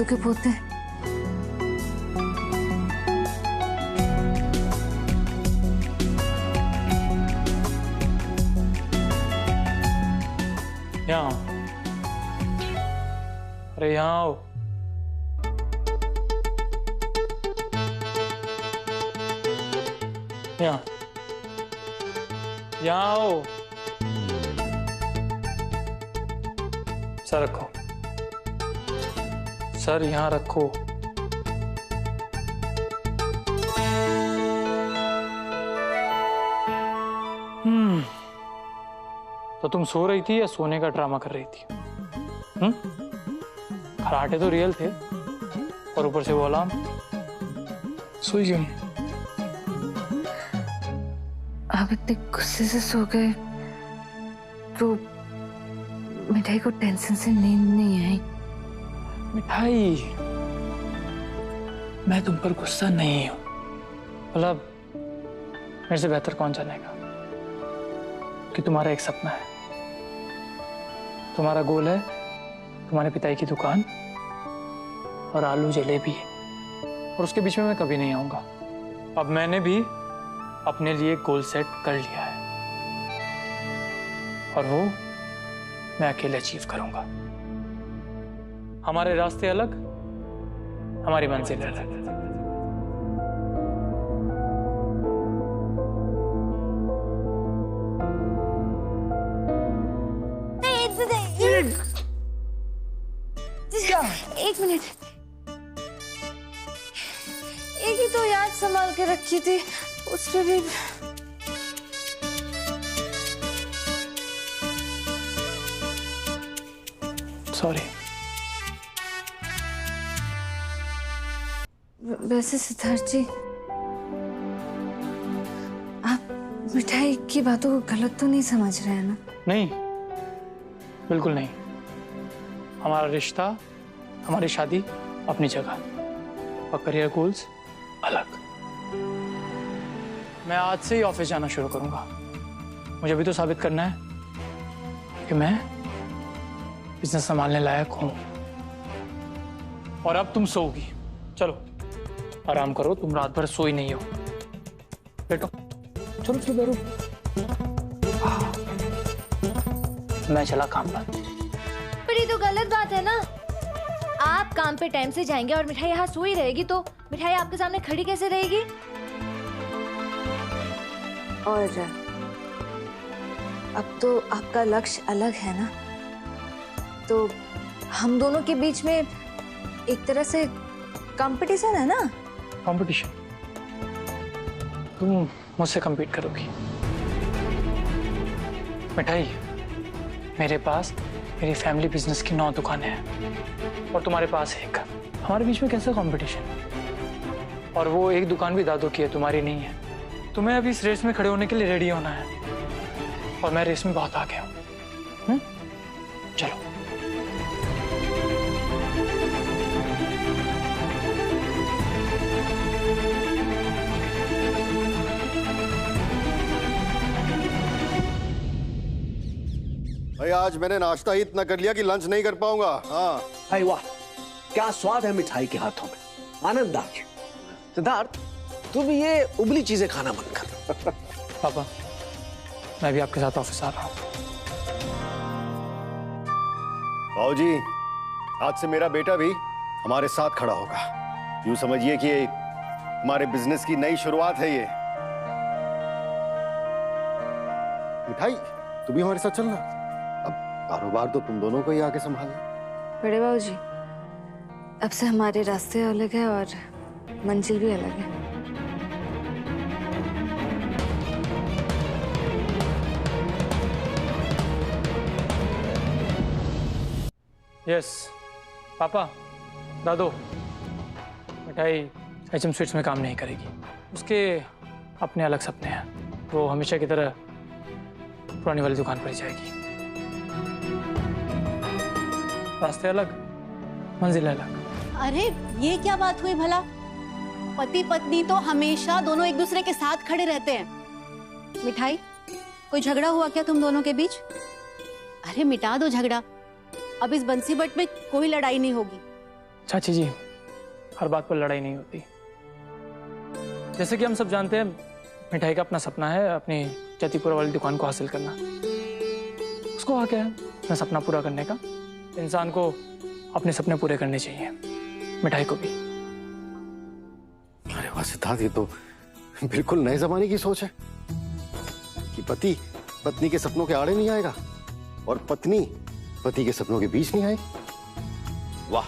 दादू के पोते। यहाँ अरे यहाँ आओ। यहाँ यहाँ आओ। सर रखो, सर यहाँ रखो। तो तुम सो रही थी या सोने का ड्रामा कर रही थी? खराटे तो रियल थे और ऊपर से वो अलार्म। सोई क्यों नहीं? आप इतने गुस्से से सो गए तो मिठाई को टेंशन से नींद नहीं आई। मिठाई, मैं तुम पर गुस्सा नहीं हूं। मतलब मेरे से बेहतर कौन जानेगा कि तुम्हारा एक सपना है, तुम्हारा गोल है तुम्हारे पिताई की दुकान और आलू जलेबी है, और उसके बीच में मैं कभी नहीं आऊंगा। अब मैंने भी अपने लिए गोल सेट कर लिया है और वो मैं अकेले अचीव करूंगा। हमारे रास्ते अलग, हमारी मंजिल अलग। एक मिनट, एक ही तो याद संभाल के रखी थी, उस पे भी सॉरी। वैसे सिद्धार्थ जी, आप मिठाई की बातों को गलत तो नहीं समझ रहे हैं ना? नहीं, बिल्कुल नहीं। हमारा रिश्ता, हमारी शादी अपनी जगह और करियर गोल्स अलग। मैं आज से ही ऑफिस जाना शुरू करूंगा। मुझे भी तो साबित करना है कि मैं बिजनेस संभालने लायक हूं। और अब तुम सोओगी, चलो आराम करो। तुम रात भर सोई नहीं हो। बैठो, चलो चलो बैठो। मैं चला काम पर। पर ये तो गलत बात है ना। आप काम पे टाइम से जाएंगे और मिठाई यहाँ सोई रहेगी तो मिठाई आपके सामने खड़ी कैसे रहेगी? और अब तो आपका लक्ष्य अलग है ना, तो हम दोनों के बीच में एक तरह से कंपटीशन है ना। कंपटीशन? तुम मुझसे compete करोगी? मिठाई, मेरे पास मेरी फैमिली बिजनेस की 9 दुकानें हैं और तुम्हारे पास एक। हमारे बीच में कैसा कंपटीशन? और वो एक दुकान भी दादू की है, तुम्हारी नहीं है। तुम्हें अभी इस रेस में खड़े होने के लिए रेडी होना है और मैं रेस में बहुत आगे हूं। चलो। भाई आज मैंने नाश्ता ही इतना कर लिया कि लंच नहीं कर पाऊंगा। हाँ भाई वाह, क्या स्वाद है मिठाई के हाथों में, आनंद आ गया। सिद्धार्थ, तू भी ये उबली चीजें खाना बंद कर। पापा, मैं भी आपके साथ ऑफिस आ रहा हूँ। बाबूजी, आज से मेरा बेटा भी हमारे साथ खड़ा होगा। यूं समझिए कि हमारे बिजनेस की नई शुरुआत है ये। मिठाई, तू भी हमारे साथ चलना। अब कारोबार तो तुम दोनों को ही आगे संभालना। बड़े बाबूजी, अब से हमारे रास्ते अलग है और मंजिल भी अलग है। यस पापा, दादू, मिठाई एचएम स्वीट्स में काम नहीं करेगी। उसके अपने अलग सपने हैं। वो हमेशा की तरह पुरानी वाली दुकान पर ही जाएगी। रास्ते अलग, मंजिल अलग। अरे ये क्या बात हुई भला? पति पत्नी तो हमेशा दोनों एक दूसरे के साथ खड़े रहते हैं। मिठाई, कोई झगड़ा हुआ क्या तुम दोनों के बीच? अरे मिटा दो झगड़ा, अब इस बंसी बट में कोई लड़ाई नहीं होगी। चाची जी, हर बात पर लड़ाई नहीं होती। जैसे कि हम सब जानते हैं, मिठाई का अपना सपना है अपनी जतीपुरा वाली दुकान को हासिल करना। उसको आ क्या है अपना सपना पूरा करने का। इंसान को अपने सपने पूरे करने चाहिए, मिठाई को भी। अरे वाह सिद्धार्थ, ये तो बिल्कुल नए जमाने की सोच है कि पति पत्नी के सपनों के आड़े नहीं आएगा और पत्नी पति के सपनों के बीच नहीं आएगी। वाह,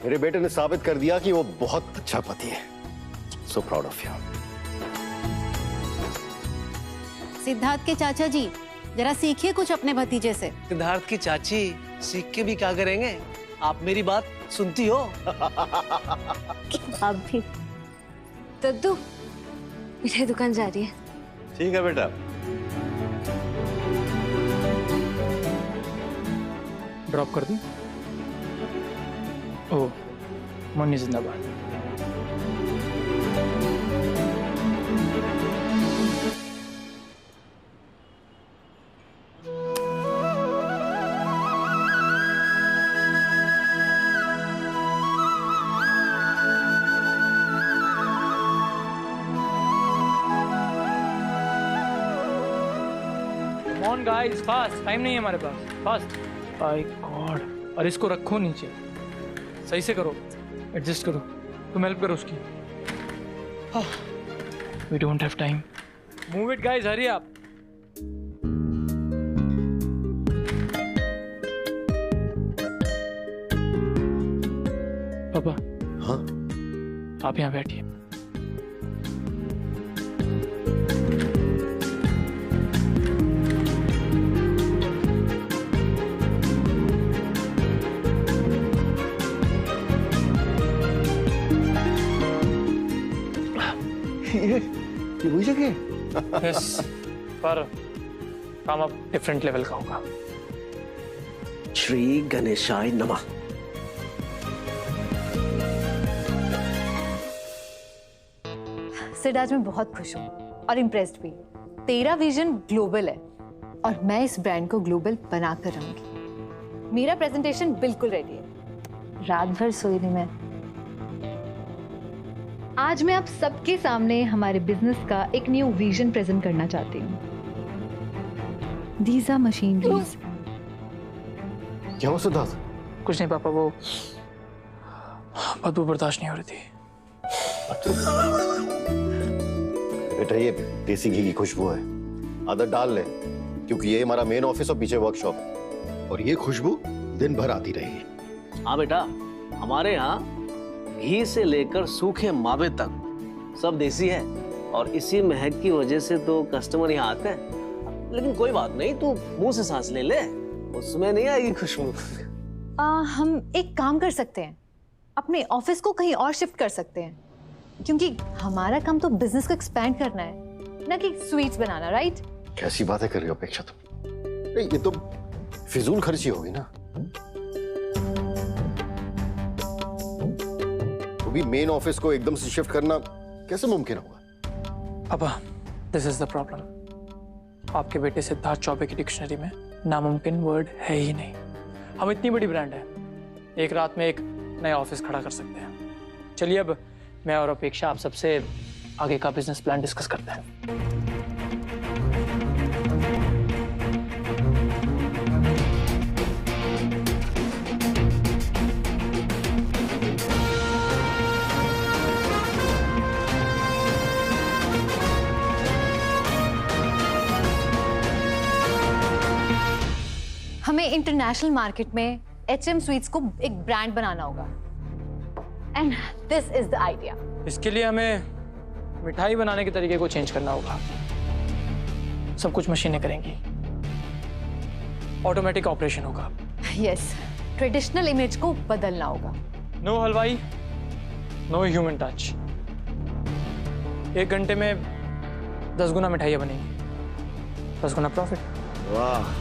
मेरे बेटे ने साबित कर दिया कि वो बहुत अच्छा पति है। So proud of you. Siddharth के चाचा जी, जरा सीखिए कुछ अपने भतीजे से। सिद्धार्थ की चाची सीख के भी क्या करेंगे? आप मेरी बात सुनती हो? आप भी। दद्दू, मिठाई दुकान जा रही है। ठीक है बेटा। ड्रॉप कर दूं? ओह, मुन्नी जिंदाबाद। Come on guys, fast, time नहीं है हमारे पास, फास्ट। माय गॉड, और इसको रखो नीचे, सही से करो, एडजस्ट करो, तुम हेल्प करो उसकी। We don't have time, move it guys, hurry आप। पापा, हाँ, आप यहाँ बैठिए। ये वही जगह। यस, पर काम अब डिफरेंट लेवल का होगा। श्री गणेशाय नमः। सिद्धार्थ, मैं बहुत खुश हूँ और इम्प्रेस्ड भी। तेरा विजन ग्लोबल है और मैं इस ब्रांड को ग्लोबल बना कर रहूंगी। मेरा प्रेजेंटेशन बिल्कुल रेडी है। रात भर सोई नहीं मैं। आज मैं आप सबके सामने हमारे बिजनेस का एक न्यू विजन प्रेजेंट करना चाहती हूँ। These are machineries. क्या हुआ सिद्धार्थ? कुछ नहीं पापा, वो बदबू बर्दाश्त नहीं हो रही थी। बेटा, ये देसी घी की खुशबू है, आदत डाल ले, क्योंकि ये हमारा मेन ऑफिस और पीछे वर्कशॉप है और ये खुशबू दिन भर आती रहेगी। हाँ बेटा, हमारे यहाँ घी से लेकर सूखे मावे तक सब देसी है और इसी महक की वजह से तो कस्टमर यहाँ आते हैं। लेकिन कोई बात नहीं, तू मुंह से सांस ले ले, उसमें नहीं आएगी खुशबू। हम एक काम कर सकते हैं, अपने ऑफिस को कहीं और शिफ्ट कर सकते हैं, क्योंकि हमारा काम तो बिजनेस को एक्सपैंड करना है, ना कि स्वीट्स बनाना। राइट? कैसी बातें कर रही हो अपेक्षा तुम? नहीं, ये तो फिजूल खर्ची होगी ना। तो भी मेन ऑफिस को एकदम से शिफ्ट करना कैसे मुमकिन होगा? पापा, दिस इज द प्रॉब्लम। आपके बेटे सिद्धार्थ चौबे की डिक्शनरी में नामुमकिन वर्ड है ही नहीं। हम इतनी बड़ी ब्रांड है, एक रात में एक नया ऑफिस खड़ा कर सकते हैं। चलिए अब मैं और अपेक्षा आप सबसे आगे का बिजनेस प्लान डिस्कस करते हैं। हमें इंटरनेशनल मार्केट में HM स्वीट्स को एक ब्रांड बनाना होगा। And this is the idea. इसके लिए हमें मिठाई बनाने के तरीके को चेंज करना होगा। सब कुछ मशीनें करेंगी, ऑटोमेटिक ऑपरेशन होगा। यस, ट्रेडिशनल इमेज को बदलना होगा। नो हलवाई, नो ह्यूमन टच। 1 घंटे में 10 गुना मिठाइयाँ बनेंगी, 10 गुना प्रॉफिट। वाह,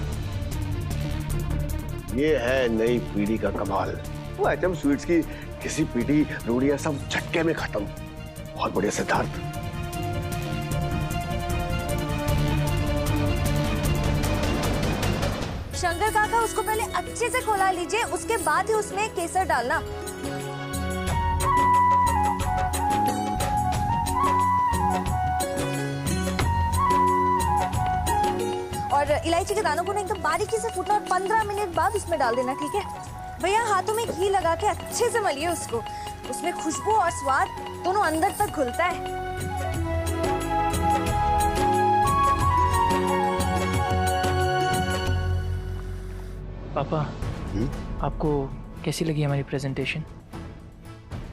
ये है नई पीढ़ी का कमाल। वो HM स्वीट्स की किसी पीढ़ी रूढ़ियां सब झटके में खत्म। बहुत बढ़िया सिद्धार्थ। शंकर काका, उसको पहले अच्छे से खौला लीजिए, उसके बाद ही उसमें केसर डालना। और इलायची के दानों को ना एकदम बारीकी से कूटना और 15 मिनट बाद उसमें डाल देना, ठीक है भैया। हाथों में घी लगा के अच्छे से मलिए उसको, उसमें खुशबू और स्वाद दोनों अंदर तक घुलता है। पापा, आपको कैसी लगी हमारी प्रेजेंटेशन?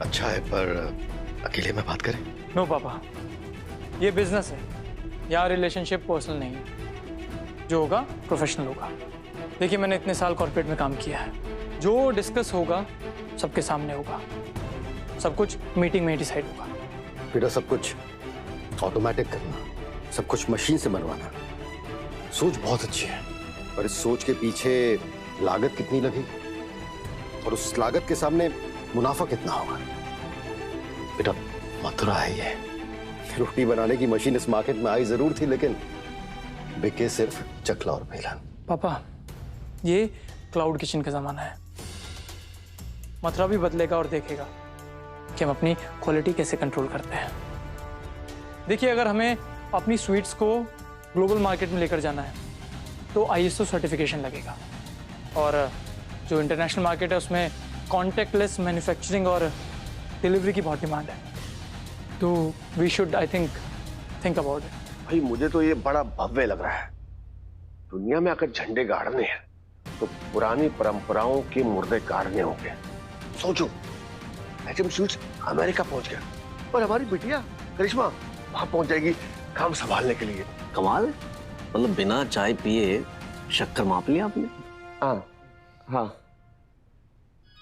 अच्छा है, पर अकेले में बात करें? नो पापा, ये बिजनेस है, यहाँ रिलेशनशिप पर्सनल नहीं है। जो होगा प्रोफेशनल होगा। देखिए, मैंने इतने साल कॉर्पोरेट में काम किया है, जो डिस्कस होगा सबके सामने होगा, सब कुछ मीटिंग में डिसाइड होगा। बेटा, सब कुछ ऑटोमेटिक करना, सब कुछ मशीन से बनवाना, सोच बहुत अच्छी है, पर इस सोच के पीछे लागत कितनी लगी और उस लागत के सामने मुनाफा कितना होगा? बेटा, मथुरा है ये। रोटी बनाने की मशीन इस मार्केट में आई जरूर थी, लेकिन बिके सिर्फ चकला और बेलन। पापा, ये क्लाउड किचन का जमाना है। मथुरा भी बदलेगा और देखेगा कि हम अपनी क्वालिटी कैसे कंट्रोल करते हैं। देखिए, अगर हमें अपनी स्वीट्स को ग्लोबल मार्केट में लेकर जाना है तो ISO सर्टिफिकेशन लगेगा, और जो इंटरनेशनल मार्केट है उसमें कॉन्टैक्टलेस मैन्युफैक्चरिंग और डिलीवरी की बहुत डिमांड है। तो we should, I think about it. भाई, मुझे तो ये बड़ा भव्य लग रहा है। दुनिया में अगर झंडे गाड़ने हैं तो पुरानी परंपराओं के मुर्दे गाड़ने होंगे। सोचो, HM स्वीट्स अमेरिका पहुंच गया और हमारी बिटिया करिश्मा वहां पहुंच जाएगी काम संभालने के लिए। कमाल है, मतलब बिना चाय पिए शक्कर माप लिया आपने। हाँ हाँ,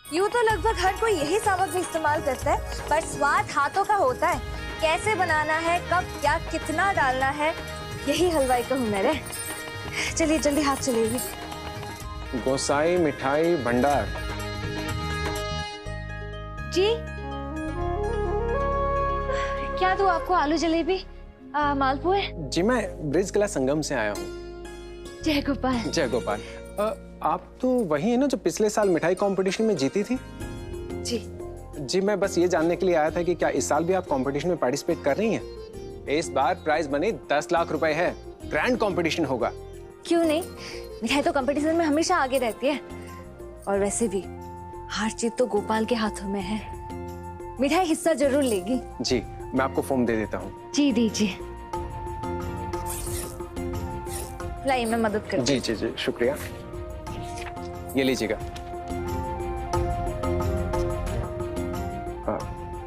यूं तो लगभग हर कोई यही सामग्री इस्तेमाल करता है, पर स्वाद हाथों का होता है। कैसे बनाना है, कब क्या कितना डालना है, यही हलवाई का हुनर है। चलिए जल्दी हाथ चलिए। गोसाई मिठाई भंडार। जी, क्या दूं आपको? आलू जलेबी, मालपुए? जी, मैं ब्रिज कला संगम से आया हूँ। जय गोपाल। जय गोपाल। आप तो वही है ना जो पिछले साल मिठाई कंपटीशन में जीती थी? जी जी, मैं बस ये जानने के लिए आया था कि क्या इस साल भी आप कंपटीशन में पार्टिसिपेट कर रही हैं? इस बार प्राइज मनी 10 लाख रुपए है, ग्रैंड कंपटीशन होगा। क्यों नहीं, मिठाई तो कंपटीशन में हमेशा आगे रहती है, और वैसे भी हर चीज तो गोपाल के हाथों में है। मिठाई हिस्सा जरूर लेगी। जी, मैं आपको फॉर्म दे देता हूँ। जी दीजिए। लाइए, मैं मदद कर। जी जी जी, शुक्रिया। ये लीजिएगा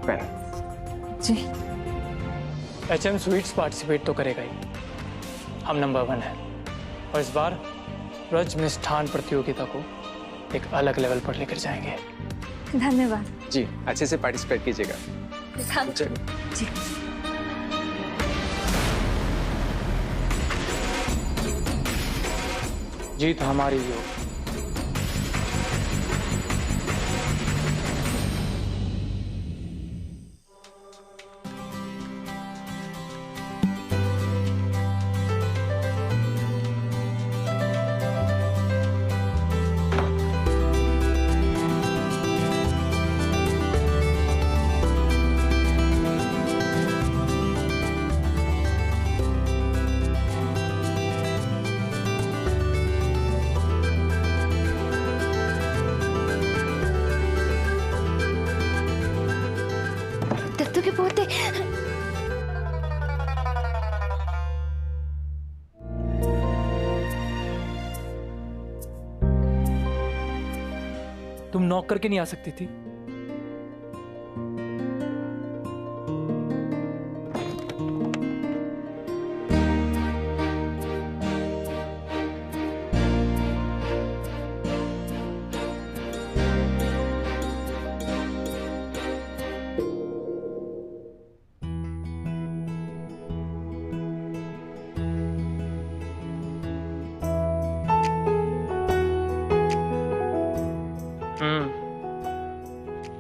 पेन। जी। HM स्वीट्स पार्टिसिपेट तो करेगा ही, हम नंबर 1 है, और इस बार ब्रज मिष्ठान प्रतियोगिता को एक अलग लेवल पर लेकर जाएंगे। धन्यवाद। जी, अच्छे से पार्टिसिपेट कीजिएगा। जी। जीत हमारी ही होगी। दत्तू के पोते। तुम नॉक करके नहीं आ सकती थी?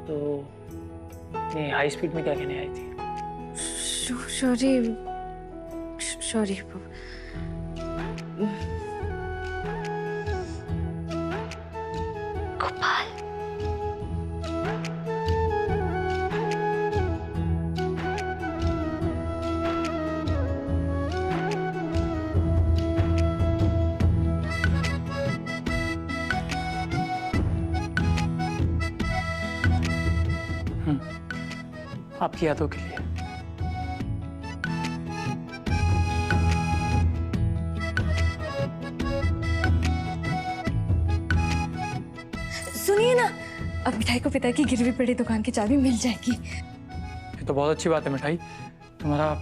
तो ये हाई स्पीड में क्या कहने आई थी? सॉरी। गोपाल। आपकी यादों के लिए। सुनिए ना, अब मिठाई को पिता की गिरवी पड़ी दुकान की चाबी मिल जाएगी। ये तो बहुत अच्छी बात है मिठाई, तुम्हारा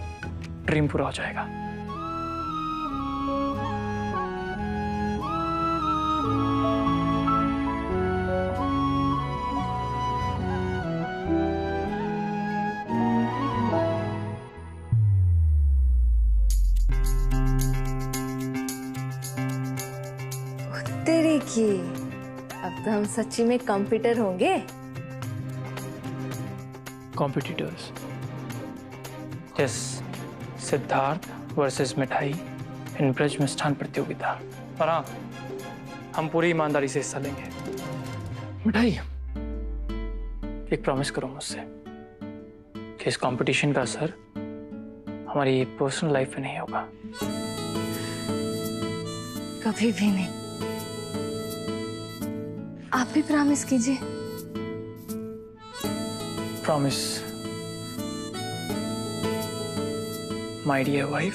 ड्रीम पूरा हो जाएगा। तेरी की, अब तो हम सच्ची में कंप्यूटर होंगे। कॉम्पिटिटर्स, यस, सिद्धार्थ वर्सेस मिठाई इन ब्रज मिष्ठान प्रतियोगिता। और हाँ, हम पूरी ईमानदारी से हिस्सा लेंगे। मिठाई, एक प्रॉमिस करो मुझसे कि इस कंपटीशन का असर हमारी पर्सनल लाइफ में नहीं होगा। कभी भी नहीं। आप भी प्रॉमिस कीजिए। Promise, my dear wife.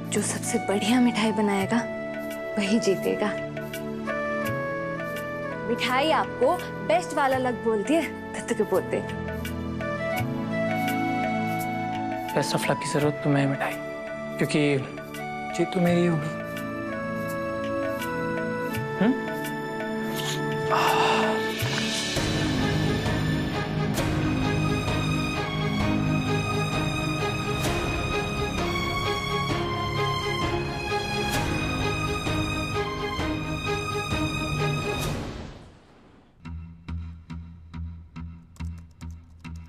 जो सबसे बढ़िया मिठाई बनाएगा वही जीतेगा। मिठाई आपको बेस्ट वाला लग बोलती है दत्तू के पोते। बेस्ट ऑफ लक की जरूरत तुम्हें है मिठाई, क्योंकि जीत तो मेरी होगी।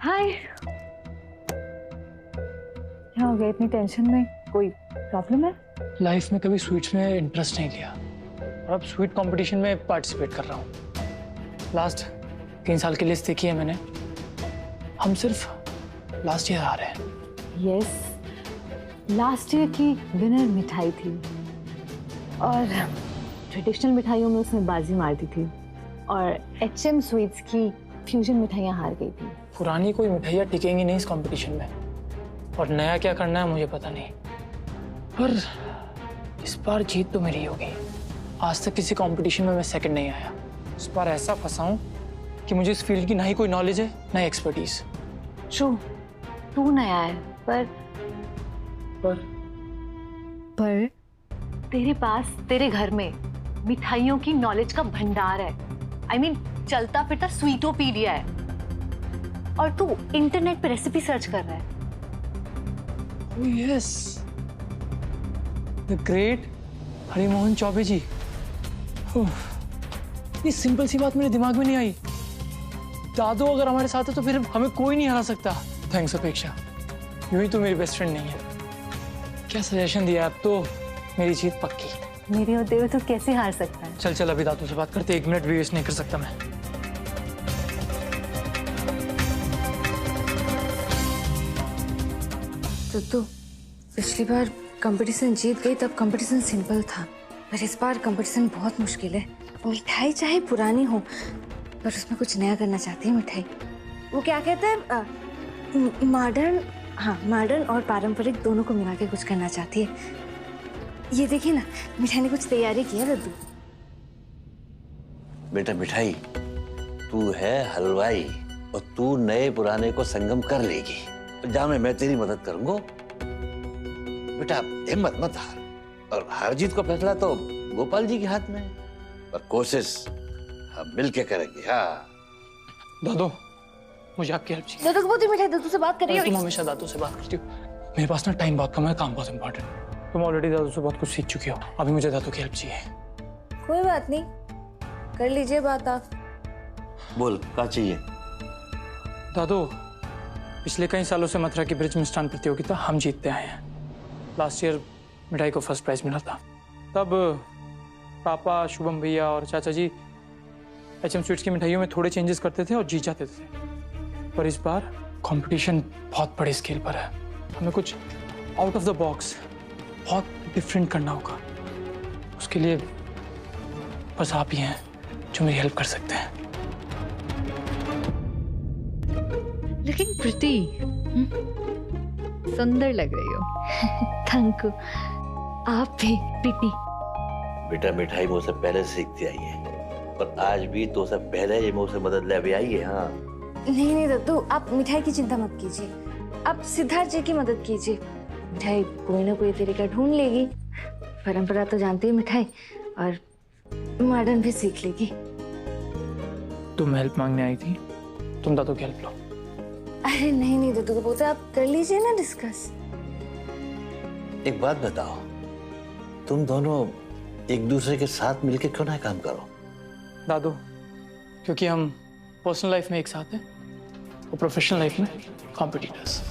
हाय, क्या हो गया इतनी टेंशन में? कोई प्रॉब्लम है? लाइफ में कभी स्वीट्स में इंटरेस्ट नहीं लिया और अब स्वीट कंपटीशन में पार्टिसिपेट कर रहा हूँ। लास्ट 3 साल की लिस्ट देखी है मैंने, हम सिर्फ लास्ट ईयर आ रहे हैं। यस, लास्ट ईयर की विनर मिठाई थी और ट्रेडिशनल मिठाइयों में उसने बाजी मार दी थी और HM स्वीट्स की फ्यूजन मिठाइयाँ हार गई थी। पुरानी कोई मिठाइयाँ टिकेंगी नहीं इस कंपटीशन में, और नया क्या करना है मुझे पता नहीं, पर इस बार जीत तो मेरी होगी। आज तक किसी कंपटीशन में मैं सेकंड नहीं आया। इस बार ऐसा फंसाऊं कि मुझे इस फील्ड की ना ही कोई नॉलेज है ना एक्सपर्टीज। ट्रू, तू नया है, पर तेरे पास तेरे घर में मिठाइयों की नॉलेज का भंडार है। I mean, चलता फिरता स्वीटोपीडिया है और तू इंटरनेट पे रेसिपी सर्च कर रहा है। Oh yes, the great Harimohan Choubey जी। ये सिंपल सी बात मेरे दिमाग में नहीं आई। दादू अगर हमारे साथ है तो फिर हमें कोई नहीं हरा सकता। थैंक्स अपेक्षा, यूं ही तो मेरी बेस्ट फ्रेंड नहीं है। क्या सजेशन दिया, अब तो मेरी जीत पक्की। मेरे होते हुए तो कैसे हार सकता है? चल अभी दादू से बात करते, 1 मिनट भी वेस्ट नहीं कर सकता मैं। दत्तू, पिछली बार कंपटीशन जीत गई तब कंपटीशन सिंपल था, पर इस बार कंपटीशन बहुत मुश्किल है। मिठाई चाहे पुरानी हो पर उसमें कुछ नया करना चाहती है मिठाई। वो क्या कहते हैं, मॉडर्न, हाँ मॉडर्न और पारंपरिक दोनों को मिला के कुछ करना चाहती है। ये देखिए ना, मिठाई ने कुछ तैयारी की है दद्दू। बेटा मिठाई, तू है हलवाई और तू नए पुराने को संगम कर लेगी। जहाँ मैं तेरी मदद करूंगा। बेटा हिम्मत मत हार, और हार जीत का फैसला तो गोपाल जी के हाथ में है, पर कोशिश हम मिलके करेंगे। हाँ दादू, मुझे आपकी हेल्प चाहिए। दद्दू बहुत ही मिठाई दद्दू से बात कर रही हो। तुम हमेशा दादू से बात करती हो। मेरे पास ना टाइम बहुत कम है, काम बहुत इंपॉर्टेंट। तुम ऑलरेडी दादू से बहुत कुछ सीख चुकी हो, अभी मुझे दादू की हेल्प चाहिए। कोई बात नहीं, कर लीजिए बात आप। बोल, क्या चाहिए? दादू, पिछले कई सालों से मथुरा की ब्रज मिष्ठान प्रतियोगिता हम जीतते आए हैं। लास्ट ईयर मिठाई को फर्स्ट प्राइज मिला था। तब पापा, शुभम भैया और चाचा जी HM स्वीट्स की मिठाइयों में थोड़े चेंजेस करते थे और जीत जाते थे। पर इस बार कंपटीशन बहुत बड़े स्केल पर है, हमें कुछ आउट ऑफ द बॉक्स, बहुत डिफरेंट करना होगा। उसके लिए बस आप ही हैं जो मेरी हेल्प कर सकते हैं। लुकिंग प्रिटी, सुंदर लग रही हो। Thank you. आप भी प्रीति। बेटा मिठाई मुझसे पहले से सीखती आई है, पर आज भी तो सब पहले ही मुझसे मदद ले आई है। हाँ नहीं नहीं दद्दू, आप मिठाई की चिंता मत कीजिए, आप सिद्धार्थ जी की मदद कीजिए। मिठाई कोई ना कोई तरीका ढूंढ लेगी। परंपरा तो जानती है मिठाई, और मॉडर्न भी सीख लेगी। तुम हेल्प मांगने आई थी, तुम दादू की हेल्प लो। अरे नहीं नहीं दद्दू, बोलते आप कर लीजिए ना डिस्कस। एक बात बताओ, तुम दोनों एक दूसरे के साथ मिलकर क्यों ना काम करो? दादू, क्योंकि हम पर्सनल लाइफ में एक साथ हैं और प्रोफेशनल लाइफ में कॉम्पिटिटर्स।